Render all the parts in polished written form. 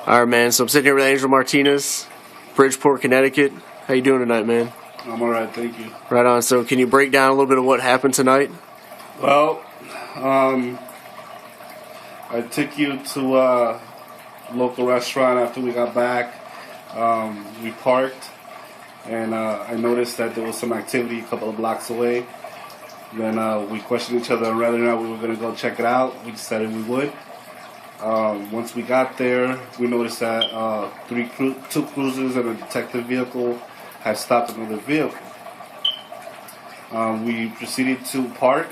All right, man. So I'm sitting here with Angel Martinez, Bridgeport, Connecticut. How you doing tonight, man? I'm all right, thank you. Right on. So can you break down a little bit of what happened tonight? Well, I took you to a local restaurant after we got back. We parked, and I noticed that there was some activity a couple of blocks away. Then we questioned each other on whether or not we were going to go check it out. We decided we would. Once we got there, we noticed that two cruisers and a detective vehicle had stopped another vehicle. We proceeded to park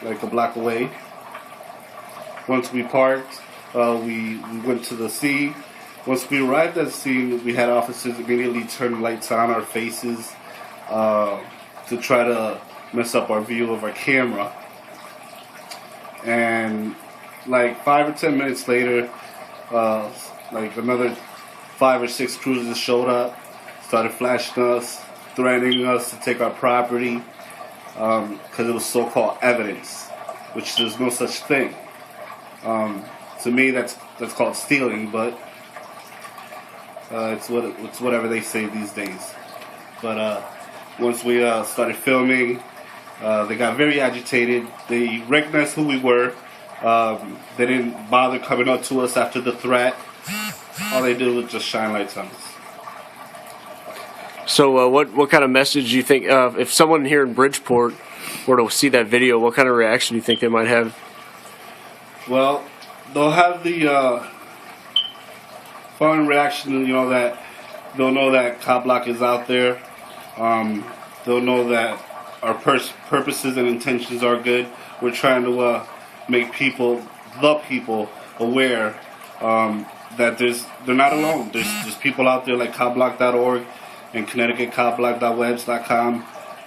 like a block away. Once we parked, we went to the scene. Once we arrived at the scene, we had officers immediately turn lights on our faces to try to mess up our view of our camera. And like 5 or 10 minutes later, like another 5 or 6 cruisers showed up, started flashing us, threatening us to take our property because it was so-called evidence, which there's no such thing. To me, that's called stealing, but it's whatever they say these days. But once we started filming, they got very agitated. They recognized who we were. They didn't bother coming up to us after the threat. All they did was just shine lights on us. So what kind of message do you think, if someone here in Bridgeport were to see that video, what kind of reaction do you think they might have? Well, they'll have the following reaction, that they'll know that Cop Block is out there. They'll know that our purposes and intentions are good. We're trying to make the people aware that they're not alone. There's people out there like copblock.org and ConnecticutCopBlock.webs.com,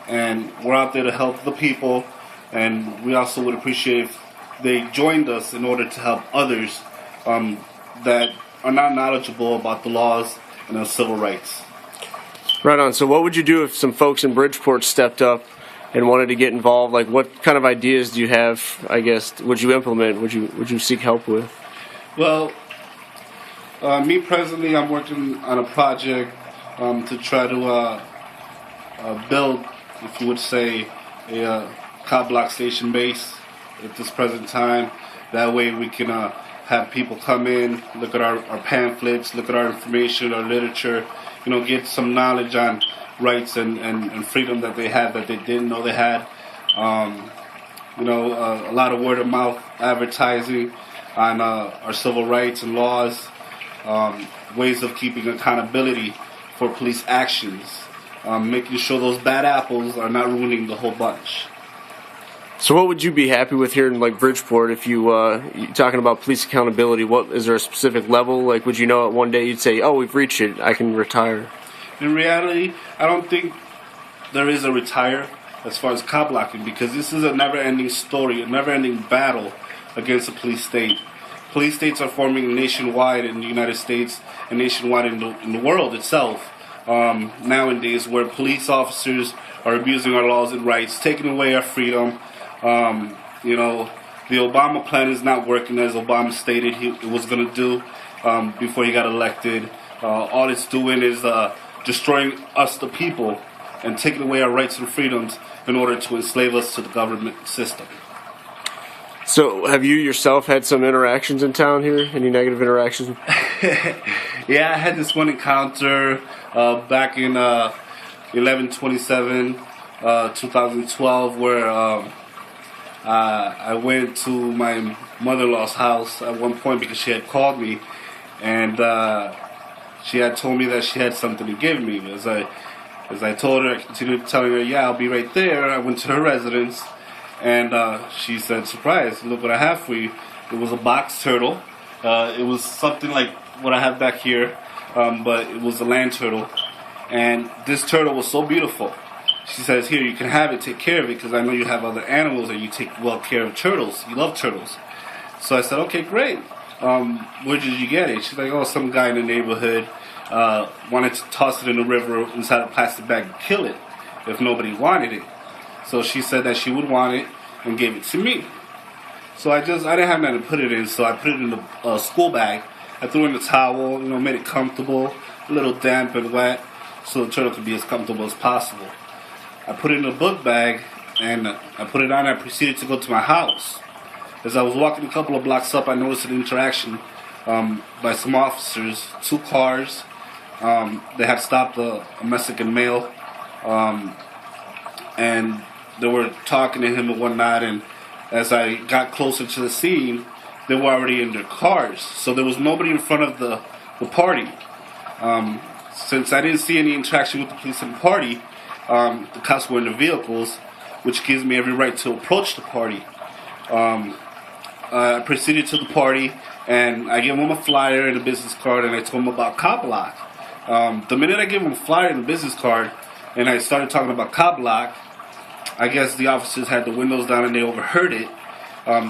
and we're out there to help the people. And we also would appreciate if they joined us in order to help others that are not knowledgeable about the laws and the civil rights. Right on. So what would you do if some folks in Bridgeport stepped up and wanted to get involved? Like, what kind of ideas do you have, I guess, would you implement, would you seek help with? Well, me personally, I'm working on a project to try to build, if you would say, a Cop Block station base at this present time. That way we can have people come in, look at our pamphlets, look at our information, our literature, get some knowledge on rights and freedom that they have that they didn't know they had. A lot of word of mouth advertising on our civil rights and laws, ways of keeping accountability for police actions, making sure those bad apples are not ruining the whole bunch. So what would you be happy with here in Bridgeport if you're talking about police accountability? What is there a specific level? Like, would you know it one day you'd say, "Oh, we've reached it. I can retire"? In reality, I don't think there is a retire as far as cop blocking, because this is a never-ending story, a never-ending battle against the police state. Police states are forming nationwide in the United States and nationwide in the world itself nowadays, where police officers are abusing our laws and rights, taking away our freedom. The Obama plan is not working as Obama stated he was going to do before he got elected. All it's doing is destroying us, the people, and taking away our rights and freedoms in order to enslave us to the government system. So have you yourself had some interactions in town here? Any negative interactions? Yeah, I had this one encounter back in 11/27, 2012, where I went to my mother-in-law's house at one point because she had called me, and she had told me that she had something to give me. As I told her, I continued telling her, "Yeah, I'll be right there." I went to her residence, and she said, "Surprise! Look what I have for you." It was a box turtle. It was something like what I have back here, but it was a land turtle, and this turtle was so beautiful. She says, "Here, you can have it, take care of it, because I know you have other animals and you take well care of turtles. You love turtles." So I said, "Okay, great. Where did you get it?" She's like, "Oh, some guy in the neighborhood wanted to toss it in the river inside a plastic bag and kill it if nobody wanted it." So she said that she would want it and gave it to me. So I didn't have nothing to put it in, so I put it in a school bag I threw in the towel, made it comfortable, a little damp and wet, so the turtle could be as comfortable as possible. I put it in a book bag, and I put it on, and I proceeded to go to my house. As I was walking a couple of blocks up, I noticed an interaction by some officers, 2 cars. They had stopped a Mexican male, and they were talking to him and whatnot, and as I got closer to the scene, they were already in their cars. So there was nobody in front of the party. Since I didn't see any interaction with the police in the party, the cops were in the vehicles, which gives me every right to approach the party. I proceeded to the party, and I gave them a flyer and a business card, and I told them about Cop Block. The minute I gave them a flyer and a business card, and I started talking about Cop Block, I guess the officers had the windows down and they overheard it.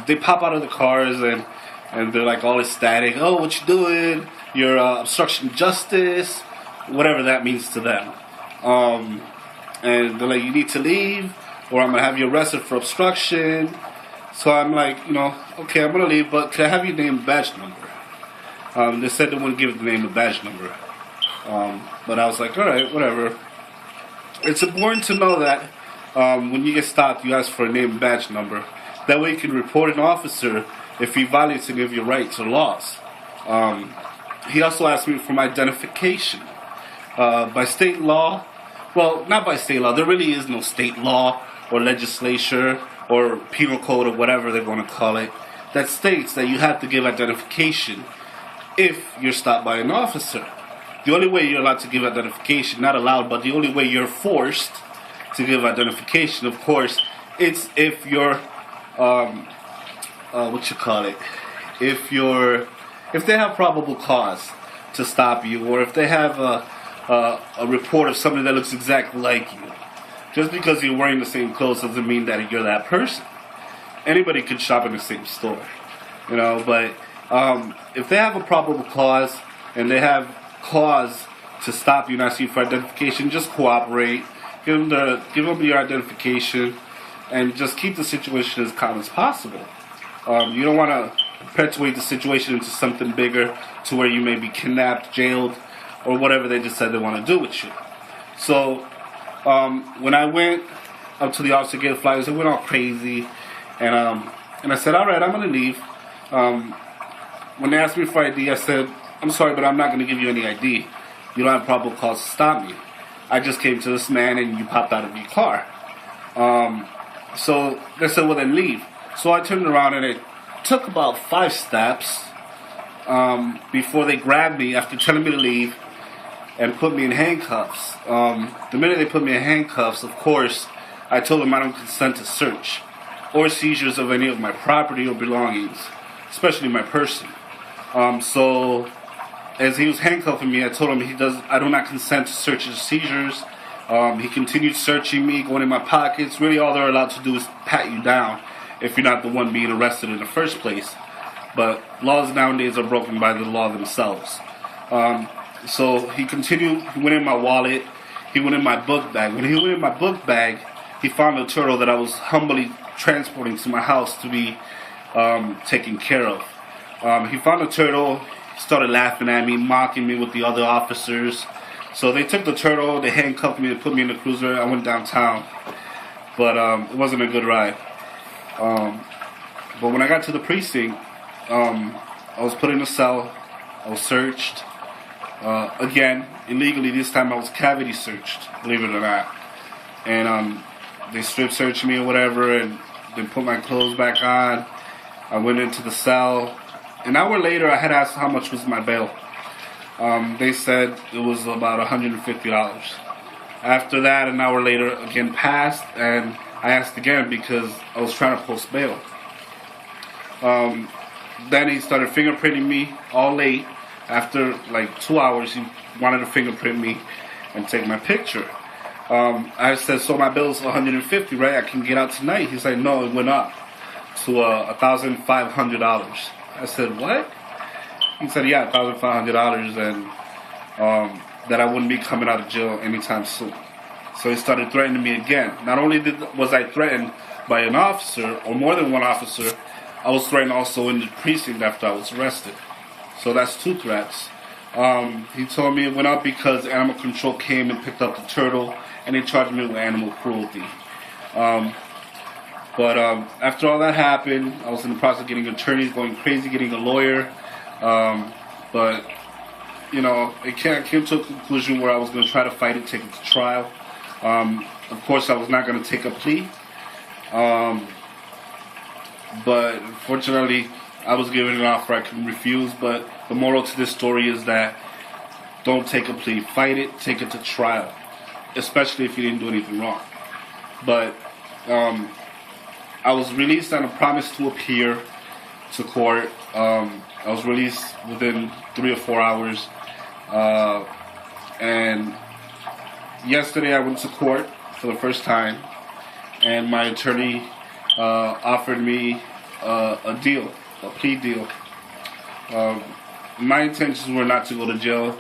They pop out of the cars and they're like all ecstatic. Oh, what you doing? You're obstruction of justice, whatever that means to them. And they're like, you need to leave, or I'm gonna have you arrested for obstruction. So I'm like, okay, I'm gonna leave, but can I have your name and badge number? They said they wouldn't give the name and badge number, but I was like, all right, whatever. It's important to know that when you get stopped, you ask for a name and badge number. That way you can report an officer if he violates any of your rights or laws. He also asked me for my identification. By state law, well, not by state law, there really is no state law or legislature or penal code or whatever they want to call it that states that you have to give identification if you're stopped by an officer. The only way you're allowed to give identification, not allowed, but the only way you're forced to give identification, of course, it's if you're, if they have probable cause to stop you, or if they have a report of somebody that looks exactly like you. Just because you're wearing the same clothes doesn't mean that you're that person. Anybody could shop in the same store, but if they have a probable cause and they have cause to stop you and ask you for identification, just cooperate. Give them your identification, and just keep the situation as calm as possible. You don't want to perpetuate the situation into something bigger to where you may be kidnapped, jailed, or whatever they decide they want to do with you. So when I went up to the officer to get the flyers, they went all crazy, and I said, all right, I'm going to leave. When they asked me for ID, I said, I'm sorry, but I'm not going to give you any ID. You don't have probable cause to stop me. I just came to this man and you popped out of your car. So they said, well, then leave. So I turned around and it took about 5 steps before they grabbed me after telling me to leave and put me in handcuffs. The minute they put me in handcuffs, of course, I told them I don't consent to search or seizures of any of my property or belongings, especially my person. So as he was handcuffing me, I told him I do not consent to searches or seizures. He continued searching me, going in my pockets. Really, all they're allowed to do is pat you down if you're not the one being arrested in the first place. But laws nowadays are broken by the law themselves. So he continued. He went in my wallet. He went in my book bag. When he went in my book bag, he found a turtle that I was humbly transporting to my house to be taken care of. He found a turtle. Started laughing at me, mocking me with the other officers. So they took the turtle, they handcuffed me, and put me in the cruiser. I went downtown, but it wasn't a good ride. But when I got to the precinct, I was put in a cell. I was searched again illegally. This time I was cavity searched, believe it or not. And they strip searched me or whatever, and then put my clothes back on. I went into the cell. An hour later, I had asked how much was my bail. They said it was about $150. After that, an hour later, again passed, and I asked again because I was trying to post bail. Then he started fingerprinting me all late. After like 2 hours, he wanted to fingerprint me and take my picture. I said, so my bill's $150, right? I can get out tonight. He's like, no, it went up to $1,500. I said, what? He said, yeah, $1,500, and that I wouldn't be coming out of jail anytime soon. So he started threatening me again. Not only was I threatened by an officer, or more than one officer, I was threatened also in the precinct after I was arrested. So that's 2 threats. He told me it went up because animal control came and picked up the turtle, and they charged me with animal cruelty. But after all that happened, I was in the process of getting attorneys, going crazy, getting a lawyer. But, you know, it came to a conclusion where I was going to try to fight it, take it to trial. Of course, I was not going to take a plea. But fortunately, I was given an offer I couldn't refuse. But the moral to this story is that don't take a plea. Fight it, take it to trial, especially if you didn't do anything wrong. But I was released on a promise to appear to court. I was released within 3 or 4 hours. And yesterday I went to court for the first time, and my attorney offered me a deal, a plea deal. My intentions were not to go to jail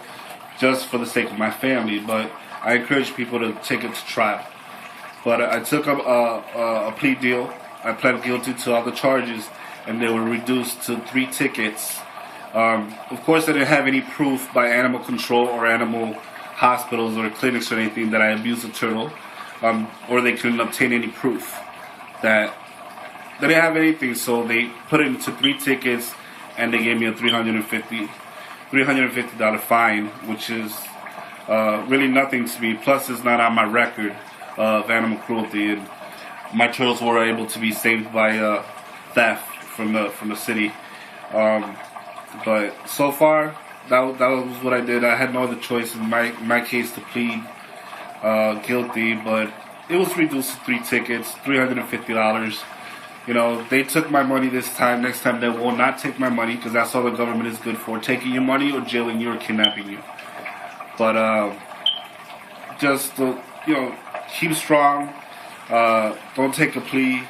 just for the sake of my family, but I encourage people to take it to trial. But I took a plea deal. I pled guilty to all the charges, and they were reduced to 3 tickets. Of course, I didn't have any proof by animal control or animal hospitals or clinics or anything that I abused a turtle, or they couldn't obtain any proof that they didn't have anything. So they put it into 3 tickets, and they gave me a $350 fine, which is really nothing to me. Plus, it's not on my record of animal cruelty, and my turtles were able to be saved by theft from the city. But so far, that was what I did. I had no other choice in my case to plead guilty, but it was reduced to 3 tickets, $350. You know, they took my money this time. Next time they will not take my money, because that's all the government is good for, taking your money or jailing you or kidnapping you. But just you know, keep strong. Don't take a plea.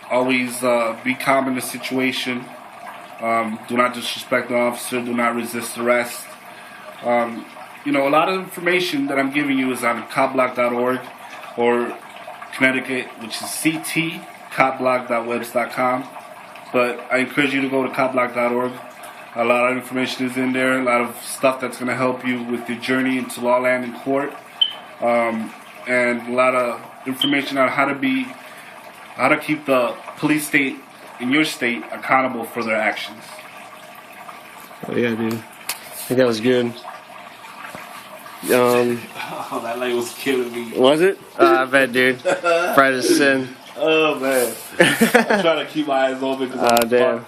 Always be calm in the situation. Do not disrespect the officer. Do not resist arrest. You know, a lot of information that I'm giving you is on copblock.org or Connecticut, which is ctcopblock.webs.com. But I encourage you to go to copblock.org. A lot of information is in there. A lot of stuff that's going to help you with your journey into law land and court. And a lot of information on how to keep the police state in your state accountable for their actions. Oh yeah, dude. I think that was good. Oh, that light was killing me. Was it? I bet, dude. Pride is sin. Oh man, I'm trying to keep my eyes open because I'm fucked up.